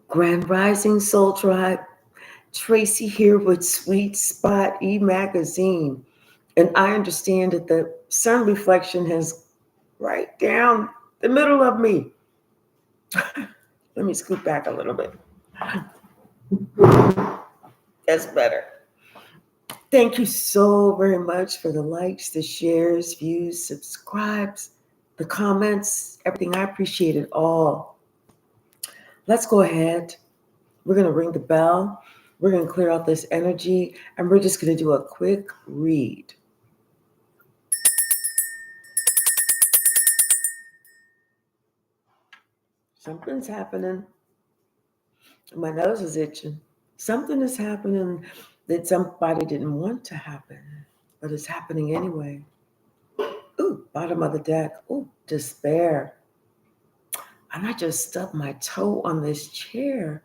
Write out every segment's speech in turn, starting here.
Grand Rising Soul Tribe, Tracy here with Sweet Spot e-magazine. And I understand that the sun reflection has right down the middle of me. Let me scoot back a little bit. That's better. Thank you so very much for the likes, the shares, views, subscribes, the comments, everything. I appreciate it all. Let's go ahead. We're going to ring the bell. We're going to clear out this energy, and we're just going to do a quick read. Something's happening. My nose is itching. Something is happening that somebody didn't want to happen, but it's happening anyway. Ooh, bottom of the deck. Ooh, despair. And I just stubbed my toe on this chair.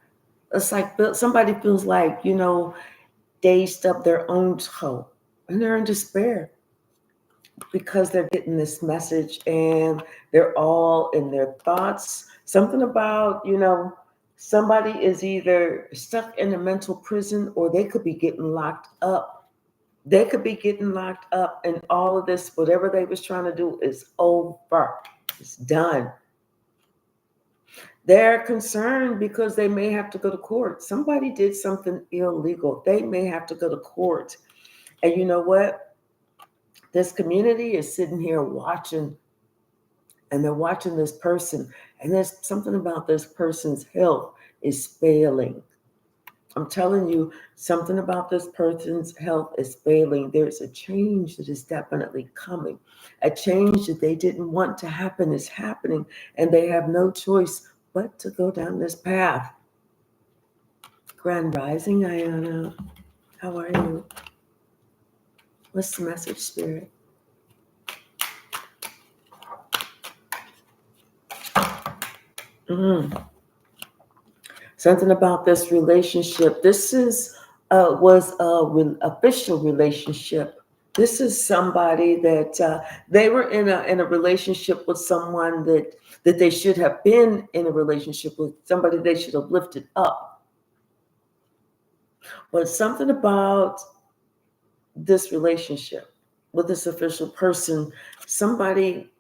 It's like somebody feels like, they stubbed their own toe and they're in despair because they're getting this message and they're all in their thoughts. Something about, somebody is either stuck in a mental prison or they could be getting locked up. They could be getting locked up, and all of this, whatever they was trying to do, is over. It's done. They're concerned because they may have to go to court. Somebody did something illegal. They may have to go to court. And you know what? This community is sitting here watching, and they're watching this person, and there's something about this person's health is failing. I'm telling you, something about this person's health is failing. There's a change that is definitely coming. A change that they didn't want to happen is happening, and they have no choice but to go down this path. Grand Rising, Ayana. How are you? What's the message, Spirit? Something about this relationship. This was official relationship. This is somebody that they were in a relationship with someone that they should have been in a relationship with, somebody they should have lifted up. But something about this relationship with this official person, somebody.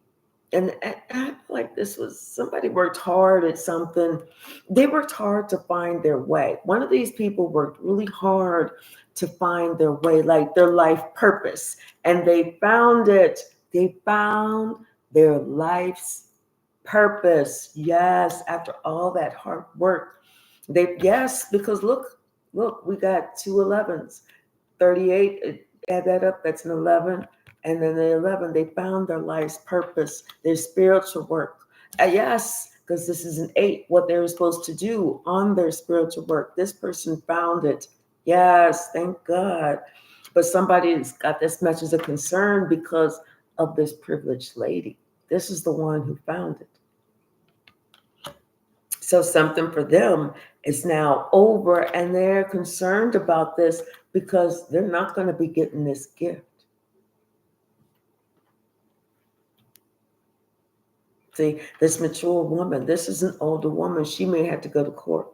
And I feel like this was somebody worked hard at something. They worked hard to find their way. One of these people worked really hard to find their way, like their life purpose. And they found it. They found their life's purpose. Yes, after all that hard work. Yes, because look, we got 2 11s. 38, add that up, that's an 11. And then the 11, they found their life's purpose, their spiritual work. Yes, because this is an 8, what they were supposed to do on their spiritual work. This person found it. Yes, thank God. But somebody's got this message of concern because of this privileged lady. This is the one who found it. So something for them is now over, and they're concerned about this because they're not going to be getting this gift. See, this mature woman, this is an older woman. She may have to go to court.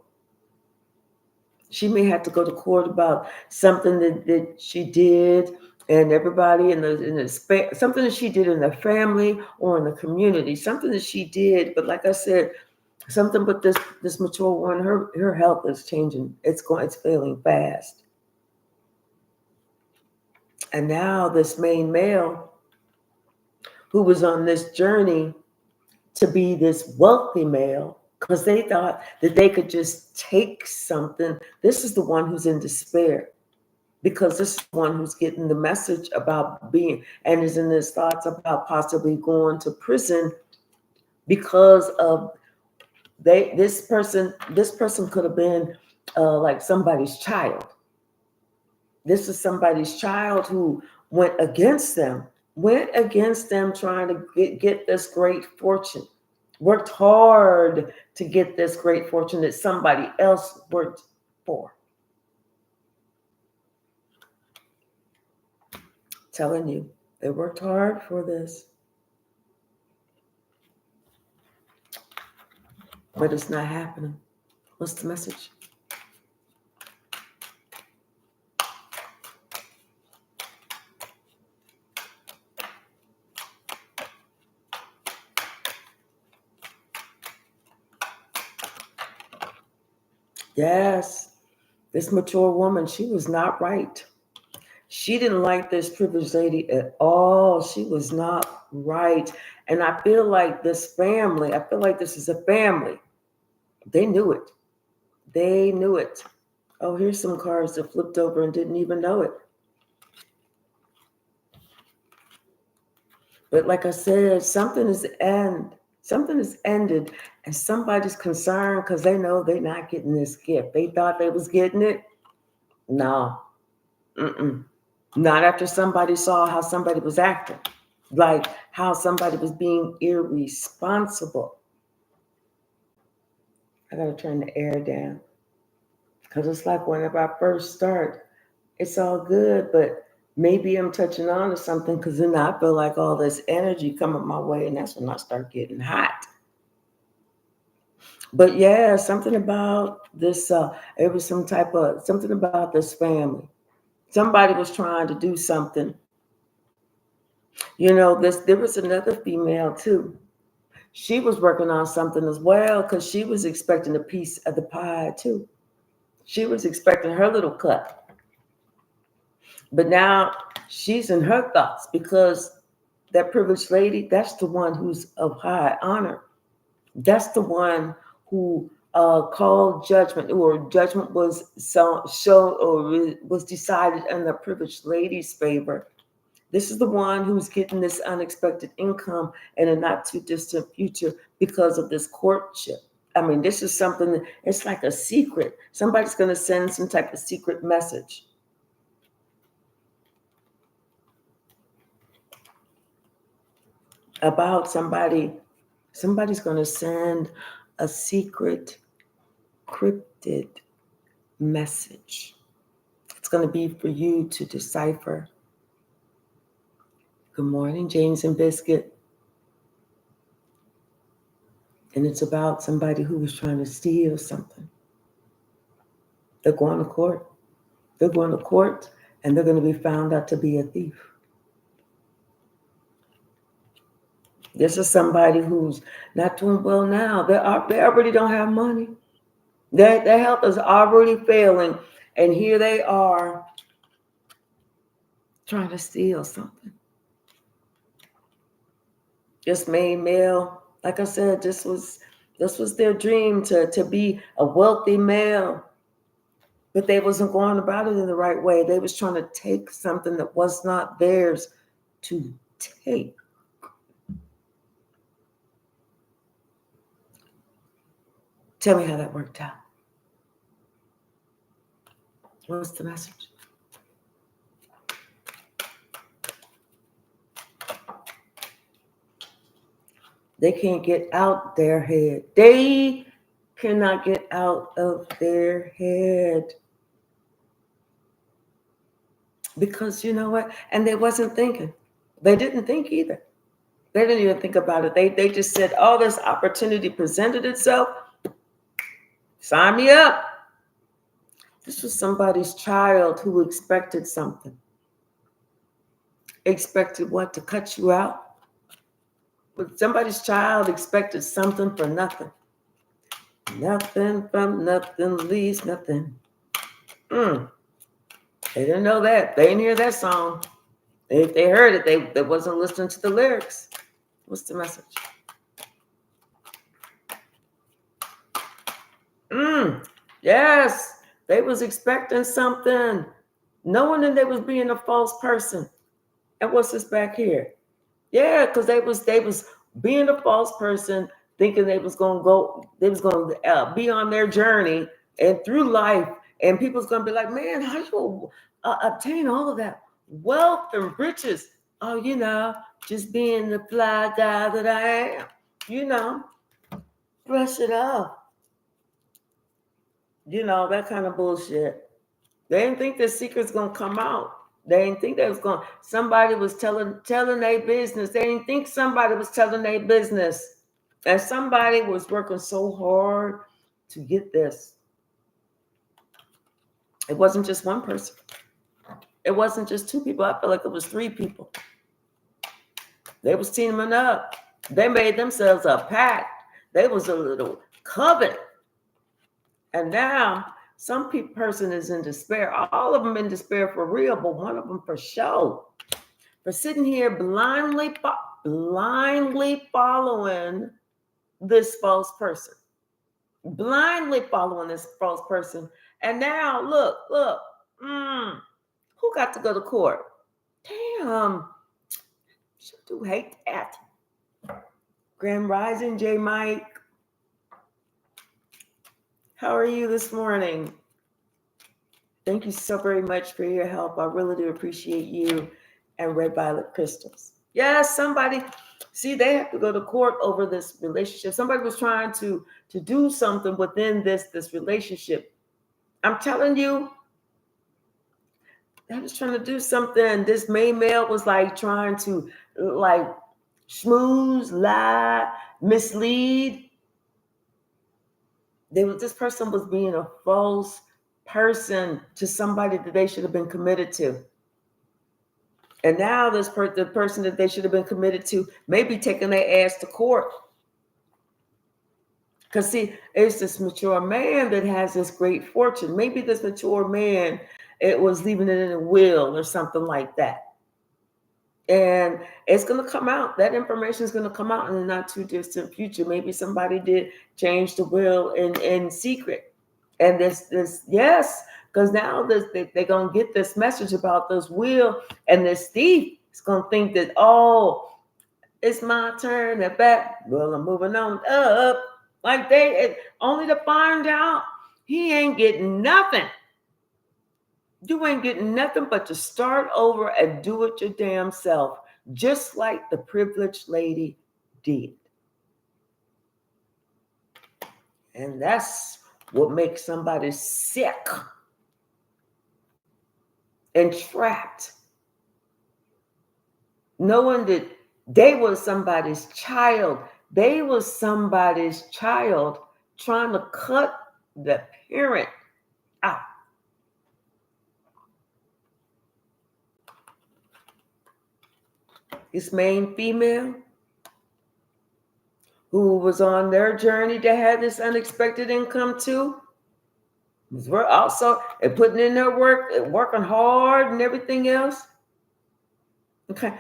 She may have to go to court about something that she did, and everybody something that she did in the family or in the community, something that she did. But like I said, something but this mature one, her health is changing. It's failing fast. And now this main male who was on this journey to be this wealthy male, because they thought that they could just take something. This is the one who's in despair, because this is the one who's getting the message about being, and is in his thoughts about possibly going to prison because of this person could have been like somebody's child. This is somebody's child who went against them trying to get this great fortune, worked hard to get this great fortune that somebody else worked for. Telling you, they worked hard for this. but it's not happening. What's the message? Yes, this mature woman, she was not right. She didn't like this privileged lady at all. She was not right. And I feel like this family, I feel like this is a family. They knew it. They knew it. Oh, here's some cards that flipped over and didn't even know it. But like I said, something is ended, and somebody's concerned because they know they're not getting this gift. They thought they was getting it. No. Mm-mm. Not after somebody saw how somebody was acting, like how somebody was being irresponsible. I gotta turn the air down because it's like whenever I first start, it's all good, but maybe I'm touching on to something because then I feel like all this energy coming my way, and that's when I start getting hot. But yeah, something about this, it was something about this family. Somebody was trying to do something. There was another female too. She was working on something as well because she was expecting a piece of the pie too. She was expecting her little cut. But now she's in her thoughts because that privileged lady, that's the one who's of high honor. That's the one who called judgment, or judgment was was decided in the privileged lady's favor. This is the one who's getting this unexpected income in a not too distant future because of this courtship. I mean, this is something, it's like a secret. Somebody's going to send some type of secret message about somebody. Somebody's going to send a secret, cryptid message. It's going to be for you to decipher. Good morning, James and Biscuit. And it's about somebody who was trying to steal something. They're going to court. They're going to court, and they're going to be found out to be a thief. This is somebody who's not doing well now. They already don't have money. Their health is already failing, and here they are trying to steal something. This made male, like I said, this was their dream to be a wealthy male. But they wasn't going about it in the right way. They was trying to take something that was not theirs to take. Tell me how that worked out. What's the message? They can't get out their head. They cannot get out of their head. Because you know what? And they wasn't thinking. They didn't think either. They didn't even think about it. They just said, oh, this opportunity presented itself. Sign me up. This was somebody's child who expected something. Expected what? To cut you out? But somebody's child expected something for nothing. Nothing from nothing leaves nothing. They didn't know that. They didn't hear that song. If they heard it, they wasn't listening to the lyrics. What's the message? Yes, they was expecting something, knowing that they was being a false person. And what's this back here? Yeah, because they was being a false person, thinking they was going to be on their journey and through life, and people's going to be like, man, how you obtain all of that wealth and riches? Oh, just being the fly guy that I am, brush it off. That kind of bullshit. They didn't think the secret's gonna come out. They didn't think somebody was telling their business. They didn't think somebody was telling their business. And somebody was working so hard to get this. It wasn't just one person. It wasn't just two people. I feel like it was three people. They was teaming up. They made themselves a pact. They was a little covenant. And now some person is in despair. All of them in despair for real, but one of them for show. For sitting here blindly following this false person. Blindly following this false person. And now look, who got to go to court? Damn. Sure do hate that. Grand Rising, J Mike. How are you this morning? Thank you so very much for your help. I really do appreciate you and Red Violet Crystals. Yes, somebody, see, they have to go to court over this relationship. Somebody was trying to do something within this relationship. I'm telling you, they was trying to do something. This main male was like trying to like schmooze, lie, mislead. This person was being a false person to somebody that they should have been committed to. And now the person that they should have been committed to may be taking their ass to court. Because see, it's this mature man that has this great fortune. Maybe this mature man, it was leaving it in a will or something like that. And it's going to come out. That information is going to come out in the not too distant future. Maybe somebody did change the will in secret. And this yes, because now they're going to get this message about this will, and this thief is going to think that, oh, it's my turn at bat. Well, I'm moving on up. Like only to find out he ain't getting nothing. You ain't getting nothing but to start over and do it your damn self, just like the privileged lady did. And that's what makes somebody sick and trapped, knowing that they were somebody's child. They were somebody's child trying to cut the parent out. This main female who was on their journey to have this unexpected income too, was also putting in their work, working hard and everything else. Okay,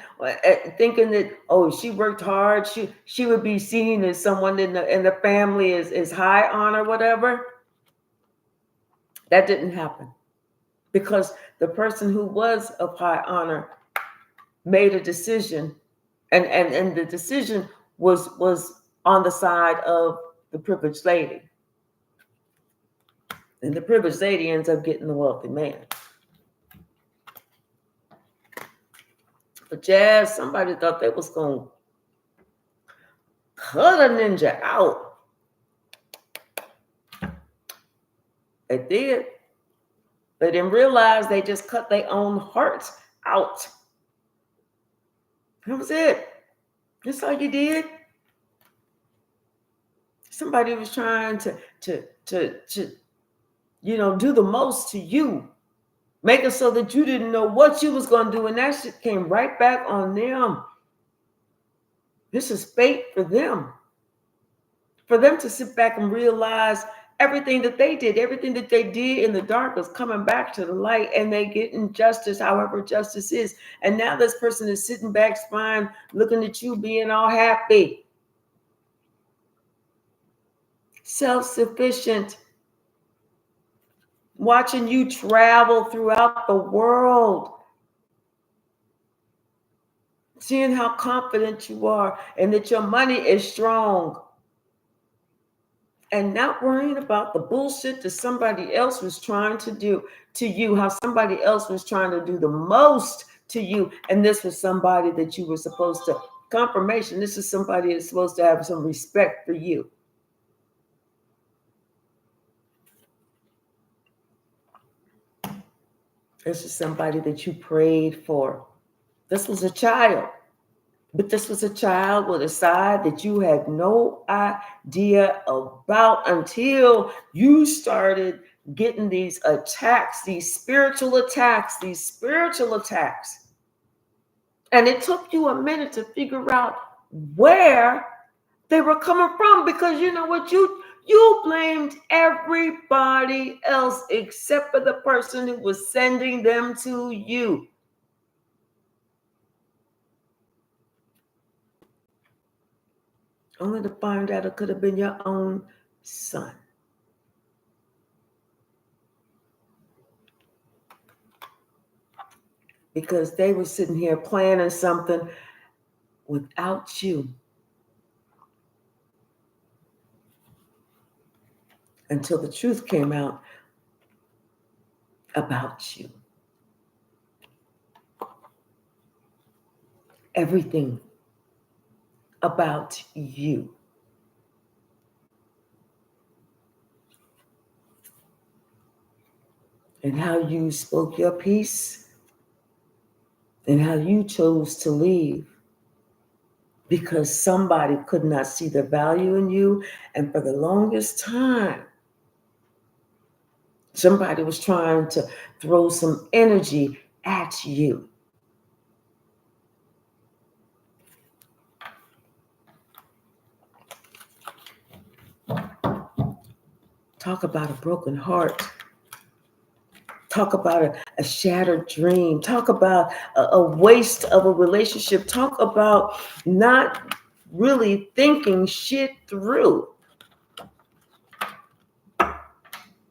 thinking that, oh, she worked hard, she would be seen as someone in the family is high on or whatever. That didn't happen, because the person who was of high honor made a decision, and the decision was on the side of the privileged lady. And the privileged lady ends up getting the wealthy man. But yeah, somebody thought they was going to cut a ninja out. They did. They didn't realize they just cut their own hearts out. That was it. That's all you did. Somebody was trying to do the most to you, make it so that you didn't know what you was going to do, and that shit came right back on them. This is fate for them to sit back and realize everything that they did in the dark was coming back to the light, and they getting justice, however justice is. And now this person is sitting back, spine, looking at you, being all happy, self-sufficient, watching you travel throughout the world, seeing how confident you are and that your money is strong, and not worrying about the bullshit that somebody else was trying to do to you, how somebody else was trying to do the most to you. And this was somebody that you were supposed to, confirmation, this is somebody that's supposed to have some respect for you. This is somebody that you prayed for. This was a child. But this was a child with a side that you had no idea about until you started getting these attacks, these spiritual attacks. And it took you a minute to figure out where they were coming from, because you know what? You blamed everybody else except for the person who was sending them to you. Only to find out it could have been your own son. Because they were sitting here planning something without you. Until the truth came out about you. Everything about you. And how you spoke your piece, and how you chose to leave because somebody could not see the value in you. And for the longest time, somebody was trying to throw some energy at you. Talk about a broken heart. Talk about a shattered dream. Talk about a waste of a relationship. Talk about not really thinking shit through.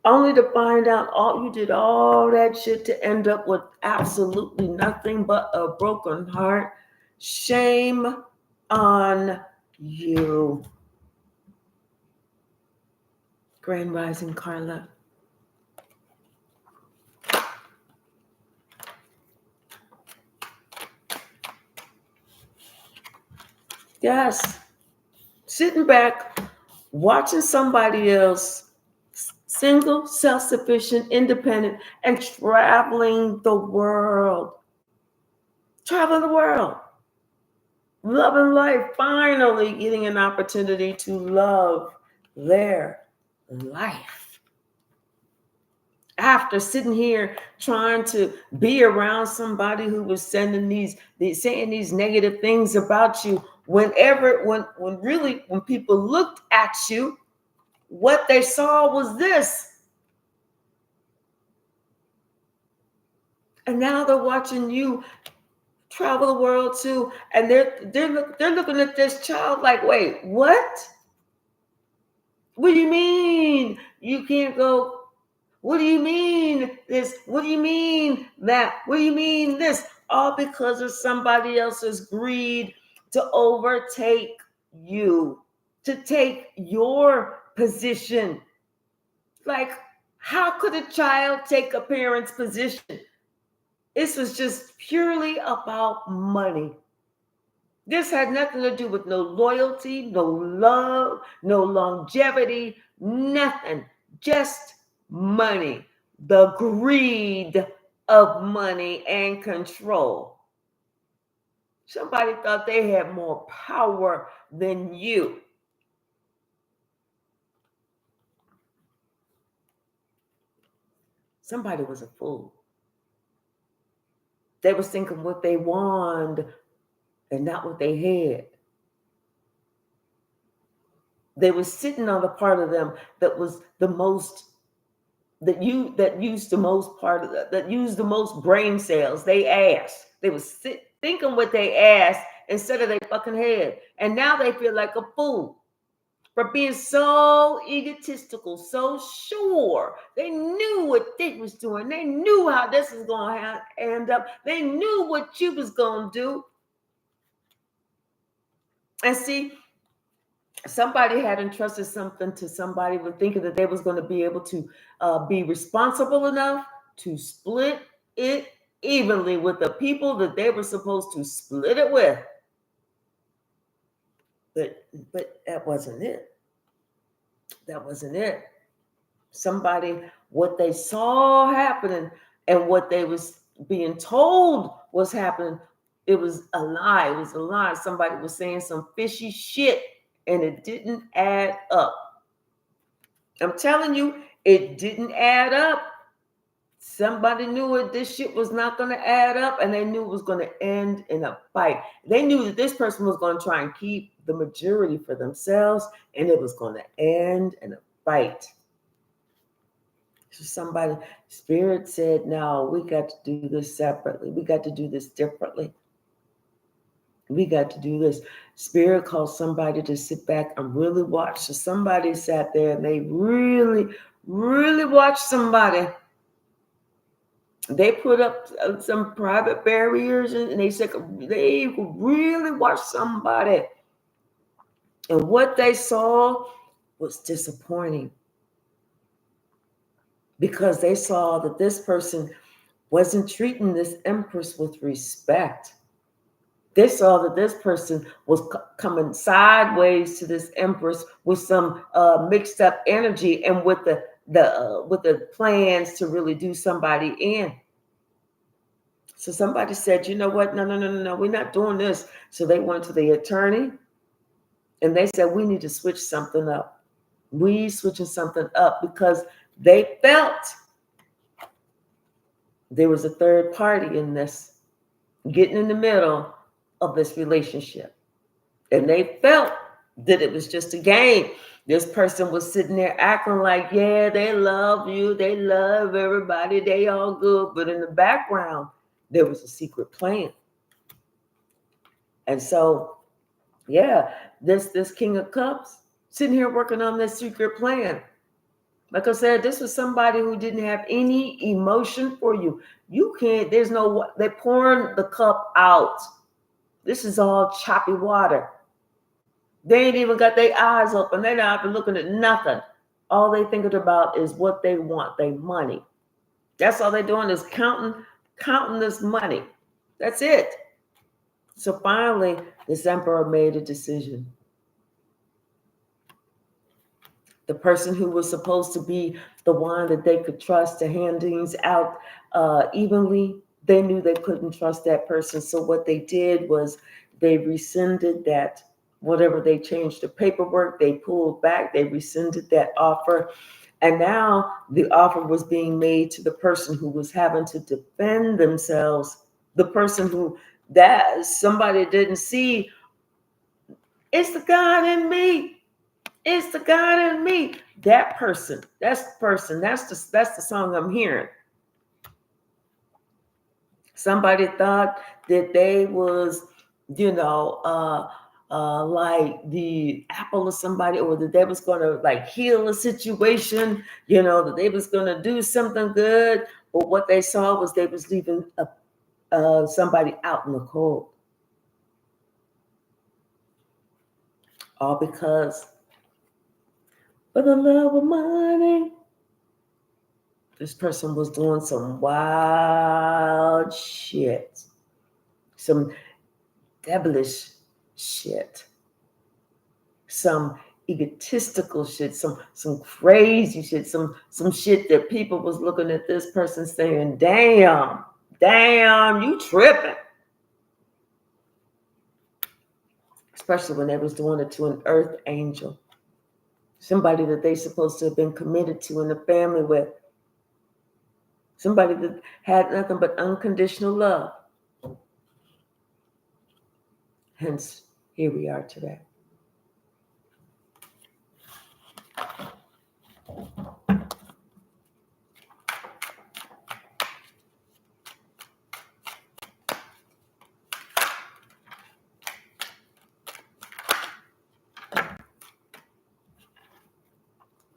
Only to find out you did all that shit to end up with absolutely nothing but a broken heart. Shame on you. Grand Rising, Carla. Yes. Sitting back, watching somebody else, single, self-sufficient, independent, and traveling the world. Traveling the world. Loving life, finally getting an opportunity to love their life. After sitting here trying to be around somebody who was saying these negative things about you, when people looked at you, what they saw was this. And now they're watching you travel the world too, and they're looking at this child like, wait, what? What do you mean you can't go? What do you mean this? What do you mean that? What do you mean this? All because of somebody else's greed to overtake you, to take your position. Like, how could a child take a parent's position? This was just purely about money. This had nothing to do with no loyalty, no love, no longevity, nothing. Just money. The greed of money and control. Somebody thought they had more power than you. Somebody was a fool. They was thinking what they wanted and not what they had. They were sitting on the part of them that was the most, that used the most brain cells. They asked. They was thinking what they asked instead of their fucking head. And now they feel like a fool for being so egotistical, so sure. They knew what they was doing. They knew how this was going to end up. They knew what you was going to do. And see, somebody had entrusted something to somebody with thinking that they was going to be able to be responsible enough to split it evenly with the people that they were supposed to split it with. But that wasn't it. That wasn't it. Somebody, what they saw happening and what they was being told was happening It was a lie. It was a lie. Somebody was saying some fishy shit and it didn't add up. I'm telling you, it didn't add up. Somebody knew it. This shit was not going to add up, and they knew it was going to end in a fight. They knew that this person was going to try and keep the majority for themselves, and it was going to end in a fight. So somebody, Spirit said, no, we got to do this separately. We got to do this differently. We got to do this. Spirit called somebody to sit back and really watch. So somebody sat there and they really, really watched somebody. They put up some private barriers and they said they really watched somebody. And what they saw was disappointing because they saw that this person wasn't treating this empress with respect. They saw that this person was coming sideways to this empress with some mixed up energy and with the plans to really do somebody in. So somebody said, you know what? No, we're not doing this. So they went to the attorney and they said, we need to switch something up. We switching something up because they felt there was a third party in this, getting in the middle of this relationship. And they felt that it was just a game. This person was sitting there acting like, yeah, they love you. They love everybody. They all good. But in the background, there was a secret plan. And so, yeah, this King of Cups sitting here working on this secret plan. Like I said, this was somebody who didn't have any emotion for you. You can't, they're pouring the cup out. This is all choppy water. They ain't even got their eyes open. They're not even looking at nothing. All they thinking about is what they want, their money. That's all they're doing is counting this money. That's it. So finally, this emperor made a decision. The person who was supposed to be the one that they could trust to hand things out evenly, they knew they couldn't trust that person. So what they did was they rescinded that, whatever they changed the paperwork, they pulled back, they rescinded that offer. And now the offer was being made to the person who was having to defend themselves, the person who that somebody didn't see. It's the God in me. It's the God in me. That person, that's the person, that's the song I'm hearing. Somebody thought that they was, like the apple of somebody, or that they was going to like heal a situation, that they was going to do something good. But what they saw was they was leaving somebody out in the cold. All because for the love of money, this person was doing some wild shit, some devilish shit, some egotistical shit, some crazy shit, some shit that people was looking at this person saying, damn, you tripping. Especially when they was doing it to an earth angel, somebody that they supposed to have been committed to in the family with, somebody that had nothing but unconditional love. Hence, here we are today.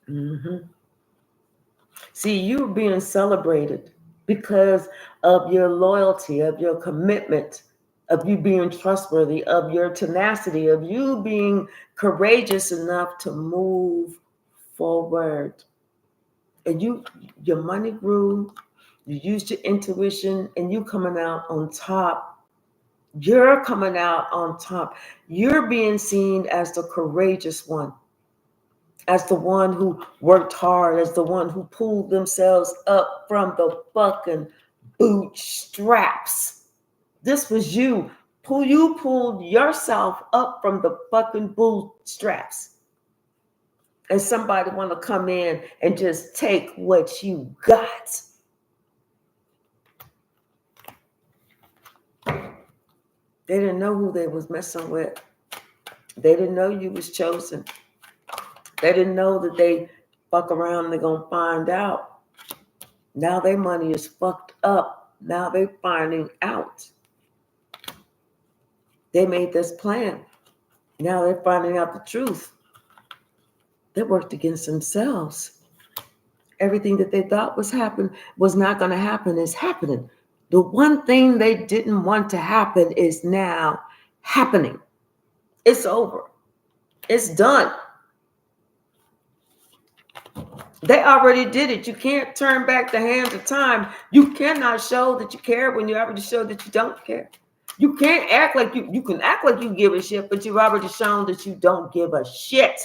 Mm-hmm. See, you're being celebrated because of your loyalty, of your commitment, of you being trustworthy, of your tenacity, of you being courageous enough to move forward. And your money grew, you used your intuition, and you coming out on top. You're coming out on top. You're being seen as the courageous one, as the one who worked hard, as the one who pulled themselves up from the fucking bootstraps. This was you. You pulled yourself up from the fucking bootstraps. And somebody want to come in and just take what you got. They didn't know who they was messing with. They didn't know you was chosen. They didn't know that they fuck around and they're going to find out. Now their money is fucked up. Now they're finding out. They made this plan. Now they're finding out the truth. They worked against themselves. Everything that they thought was not going to happen is happening. The one thing they didn't want to happen is now happening. It's over. It's done. They already did it. You can't turn back the hands of time. You cannot show that you care when you already show that you don't care. You can't act like you can act like you give a shit, but you've already shown that you don't give a shit.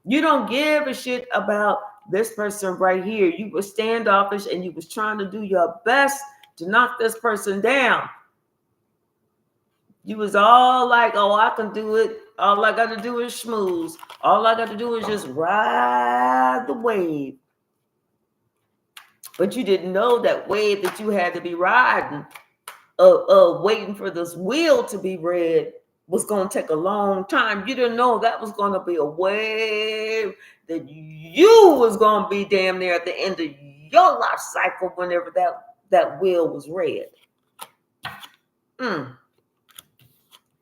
You don't give a shit about this person right here. You were standoffish and you was trying to do your best to knock this person down. You was all like, oh, I can do it. All I got to do is schmooze. All I got to do is just ride the wave. But you didn't know that wave that you had to be riding, waiting for this wheel to be red, was going to take a long time. You didn't know that was going to be a wave that you was going to be damn near at the end of your life cycle whenever that wheel was red.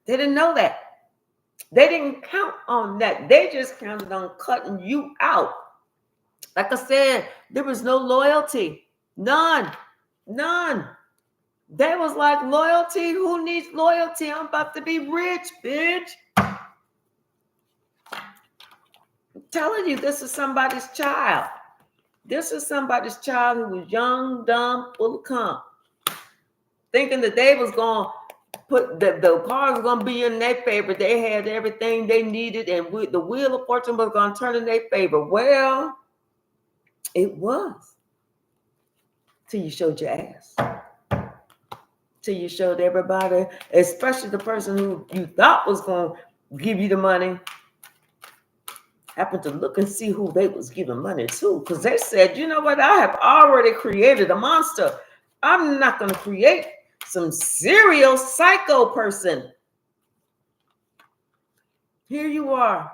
They didn't know that. They didn't count on that. They just counted on cutting you out. Like I said, there was no loyalty. None. They was like, loyalty? Who needs loyalty? I'm about to be rich, bitch. I'm telling you, this is somebody's child. This is somebody's child who was young, dumb, full of cum. Thinking that they was going to put the cards was going to be in their favor. They had everything they needed, and the wheel of fortune was going to turn in their favor. Well, it was. Till you showed your ass. Till you showed everybody, especially the person who you thought was going to give you the money, happened to look and see who they was giving money to. Because they said, you know what, I have already created a monster. I'm not going to create some serial psycho person. Here you are.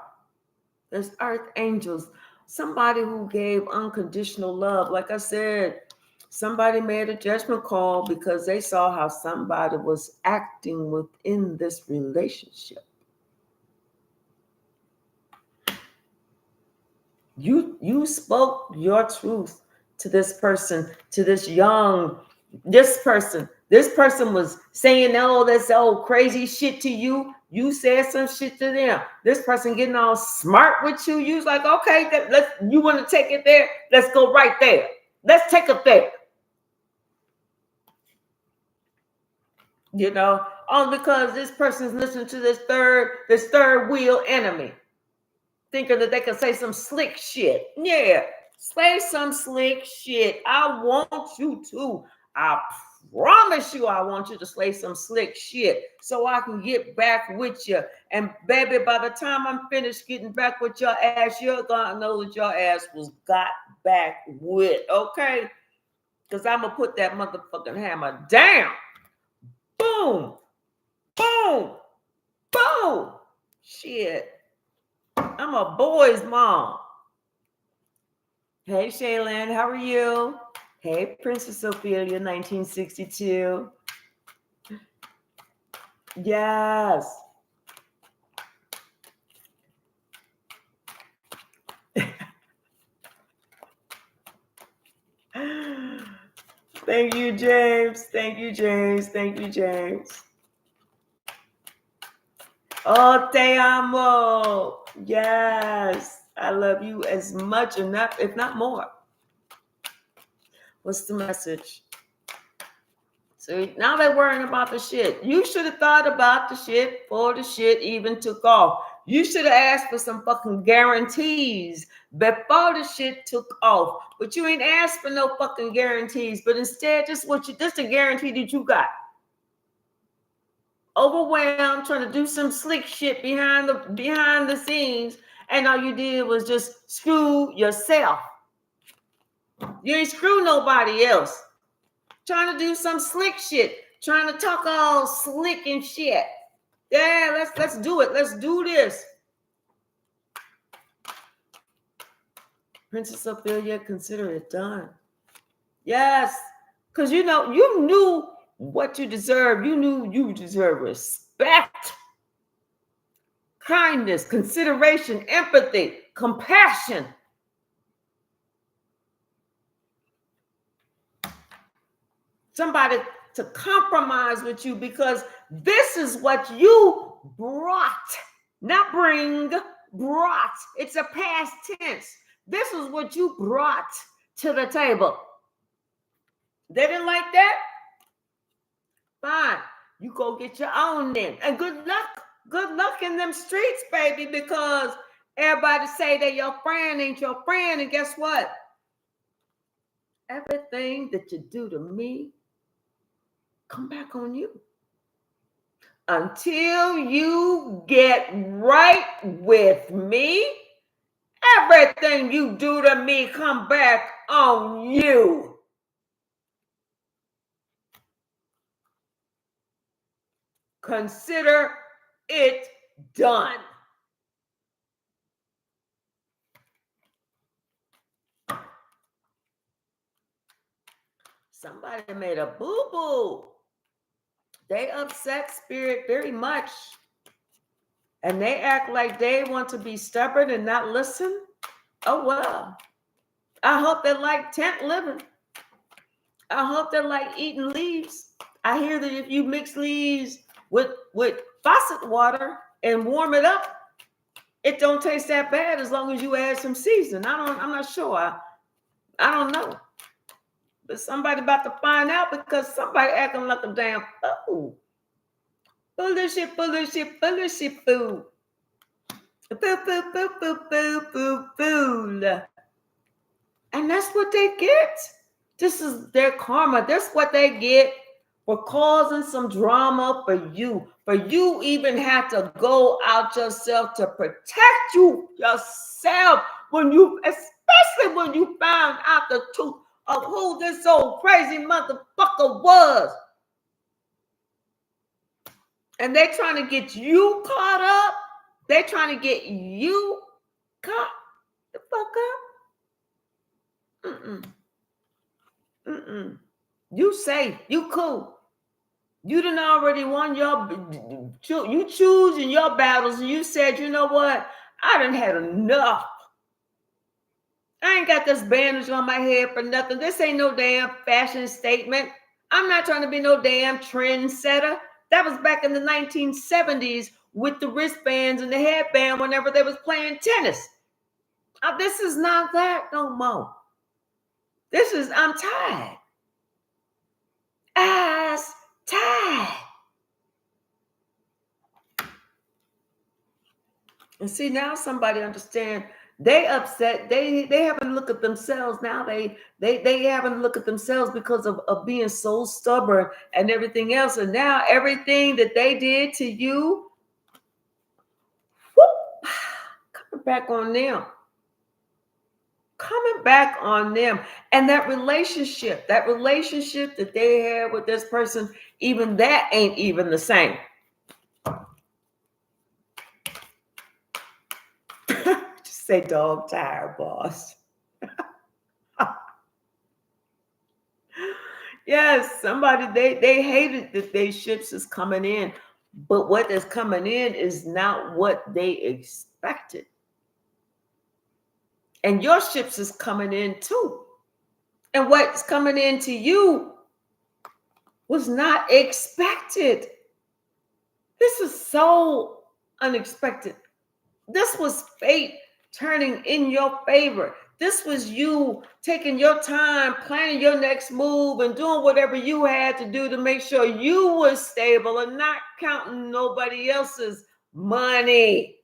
There's earth angels. Somebody who gave unconditional love. Like I said, somebody made a judgment call because they saw how somebody was acting within this relationship. You spoke your truth to this person, to this person. This person was saying all this old crazy shit to you. You said some shit to them. This person getting all smart with you. You was like, okay, you want to take it there? Let's go right there. Let's take it there. You know, only because this person's listening to this third wheel enemy, thinking that they can say some slick shit. Yeah, say some slick shit. I want you to. I promise you, I want you to slay some slick shit so I can get back with you. And baby, by the time I'm finished getting back with your ass, you're gonna know that your ass was got back with. Okay, because I'm gonna put that motherfucking hammer down. Boom, boom, boom. Shit. I'm a boy's mom. Hey, Shaylin, how are you? Hey, Princess Ophelia, 1962. Yes. Thank you, James. Thank you, James. Thank you, James. Oh, te amo. Yes. I love you as much, enough, if not more. What's the message? So now they're worrying about the shit. You should have thought about the shit before the shit even took off. You should have asked for some fucking guarantees before the shit took off. But you ain't asked for no fucking guarantees. But instead, just the guarantee that you got. overwhelmed, trying to do some slick shit behind the scenes, and all you did was just screw yourself. You ain't screw nobody else. Trying to do some slick shit, trying to talk all slick and shit. Yeah, let's do it. Let's do this. Princess Ophelia, consider it done. Yes, because you knew what you deserve. You knew you deserve respect, kindness, consideration, empathy, compassion. Somebody to compromise with you, because this is what you brought, not bring, brought. It's a past tense. This is what you brought to the table. They didn't like that? Fine. You go get your own then. And good luck. Good luck in them streets, baby, because everybody say that your friend ain't your friend. And guess what? Everything that you do to me, come back on you. Until you get right with me, everything you do to me come back on you. Consider it done. Somebody made a boo-boo. They upset spirit very much. And they act like they want to be stubborn and not listen. Oh, well. I hope they like tent living. I hope they like eating leaves. I hear that if you mix leaves with faucet water and warm it up, it don't taste that bad as long as you add some seasoning. I'm not sure. I don't know. But somebody about to find out, because somebody acting like a damn fool. Bullshit, fool. Boo, boo. And that's what they get. This is their karma. That's what they get for causing some drama for you. For you even have to go out yourself to protect yourself especially when you found out the truth of who this old crazy motherfucker was. And they trying to get you caught up. They trying to get you caught the fuck up. You safe. You cool. You done already won you choosing your battles, and you said, you know what? I done had enough. I ain't got this bandage on my head for nothing. This ain't no damn fashion statement. I'm not trying to be no damn trendsetter. That was back in the 1970s with the wristbands and the headband whenever they was playing tennis. This is not that no more. I'm tired. Ass tired. And see, now somebody understand. They upset. They haven't looked at themselves. Now they haven't looked at themselves because of being so stubborn and everything else. And now everything that they did to you, whoop, coming back on them. Coming back on them. And that relationship that they had with this person, even that ain't even the same. Just say dog tired, boss. Yes, somebody they hated that their ships is coming in, but what is coming in is not what they expected. And your ships is coming in too. And what's coming into you was not expected. This is so unexpected. This was fate turning in your favor. This was you taking your time, planning your next move, and doing whatever you had to do to make sure you were stable and not counting nobody else's money.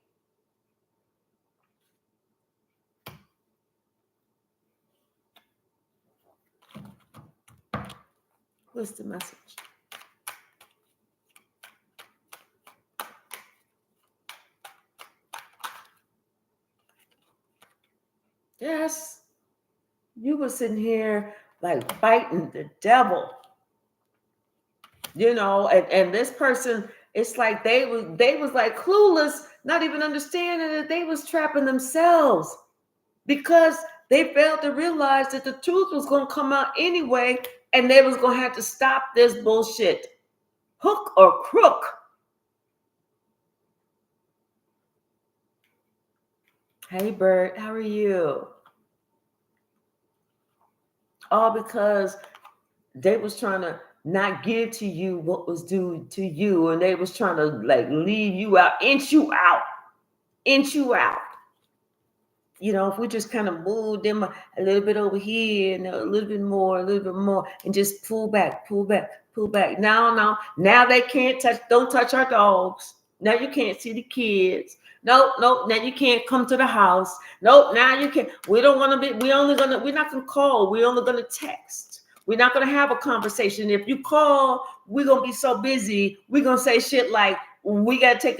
What's the message? Yes, you were sitting here like fighting the devil, and this person, it's like they was like clueless, not even understanding that they was trapping themselves because they failed to realize that the truth was going to come out anyway, and they was going to have to stop this bullshit, hook or crook. Hey, Bert, how are you? All because they was trying to not give to you what was due to you, and they was trying to like leave you out, inch you out. If we just kind of move them a little bit over here and a little bit more, and just pull back. Now they can't touch. Don't touch our dogs. Now you can't see the kids. Nope. Now you can't come to the house. Nope. Now you can't. We don't want to be. We're not gonna call. We're only gonna text. We're not gonna have a conversation. If you call, we're gonna be so busy. We're gonna say shit like, I gotta take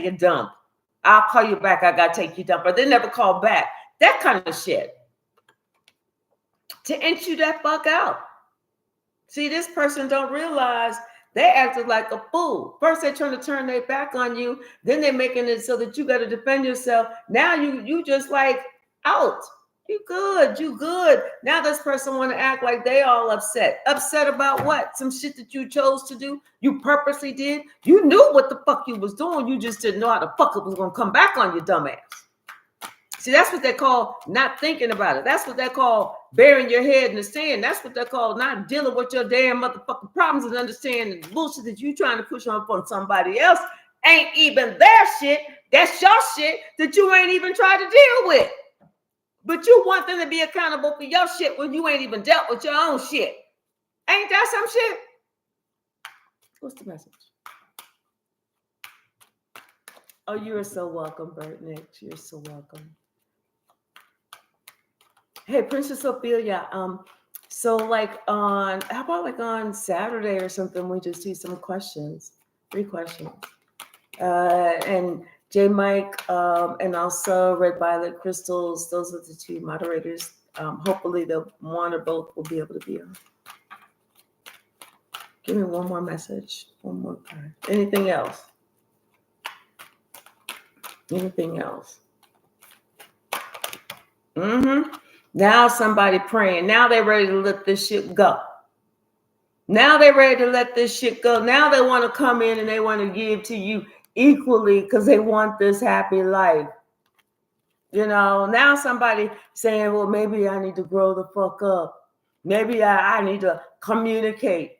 a dump. I'll call you back. I gotta take you down, but they never call back. That kind of shit to inch you that fuck out. See, this person don't realize they acted like a fool. First, they're trying to turn their back on you. Then they're making it so that you got to defend yourself. Now you just like out. You good. Now this person want to act like they all upset. Upset about what? Some shit that you chose to do. You purposely did. You knew what the fuck you was doing. You just didn't know how the fuck it was gonna come back on your dumb ass. See, that's what they call not thinking about it. That's what they call burying your head in the sand. That's what they call not dealing with your damn motherfucking problems and understanding the bullshit that you trying to push on somebody else ain't even their shit. That's your shit that you ain't even tried to deal with. But you want them to be accountable for your shit when you ain't even dealt with your own shit. Ain't that some shit? What's the message? Oh, you're so welcome, Bert Nick. You're so welcome. Hey, Princess Ophelia. So how about on Saturday or something, we just do some questions, 3 questions. And J Mike, and also Red Violet Crystals, those are the 2 moderators. Hopefully the one or both will be able to be on. Give me one more message, one more card. Anything else? Now somebody praying. Now they're ready to let this shit go. Now they want to come in and they want to give to you equally because they want this happy life. Now somebody saying, well, maybe I need to grow the fuck up. Maybe I need to communicate.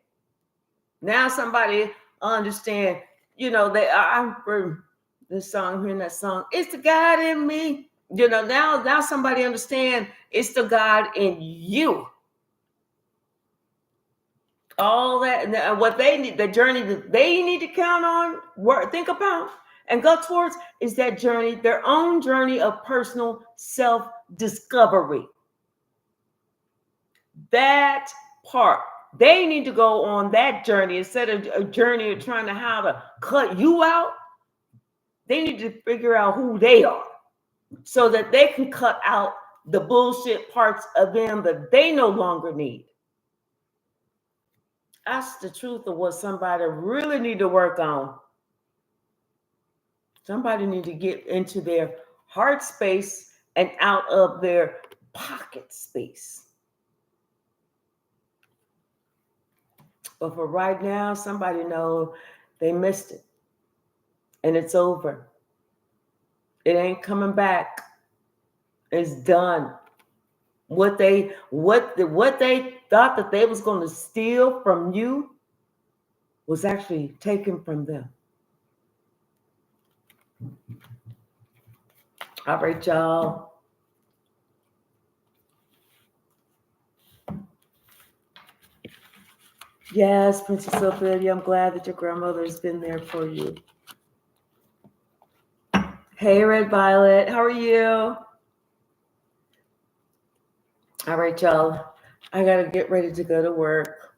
Now somebody understand, I'm for this song, hearing that song, it's the God in me. Now somebody understand it's the God in you. All that, and what they need, the journey that they need to count on, think about, and go towards is that journey, their own journey of personal self-discovery. That part. They need to go on that journey instead of a journey of trying to how to cut you out. They need to figure out who they are so that they can cut out the bullshit parts of them that they no longer need. That's the truth of what somebody really need to work on. Somebody need to get into their heart space and out of their pocket space. But for right now, somebody know they missed it. And it's over. It ain't coming back. It's done. What they thought that they was going to steal from you was actually taken from them. All right, y'all. Yes, Princess Ophelia, I'm glad that your grandmother's been there for you. Hey, Red Violet, how are you? All right, y'all. I got to get ready to go to work.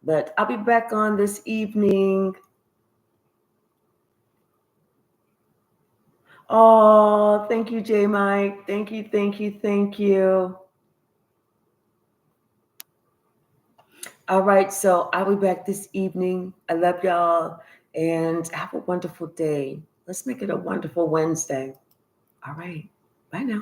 But I'll be back on this evening. Oh, thank you, J Mike. Thank you, thank you, thank you. All right, so I'll be back this evening. I love y'all and have a wonderful day. Let's make it a wonderful Wednesday. All right, bye now.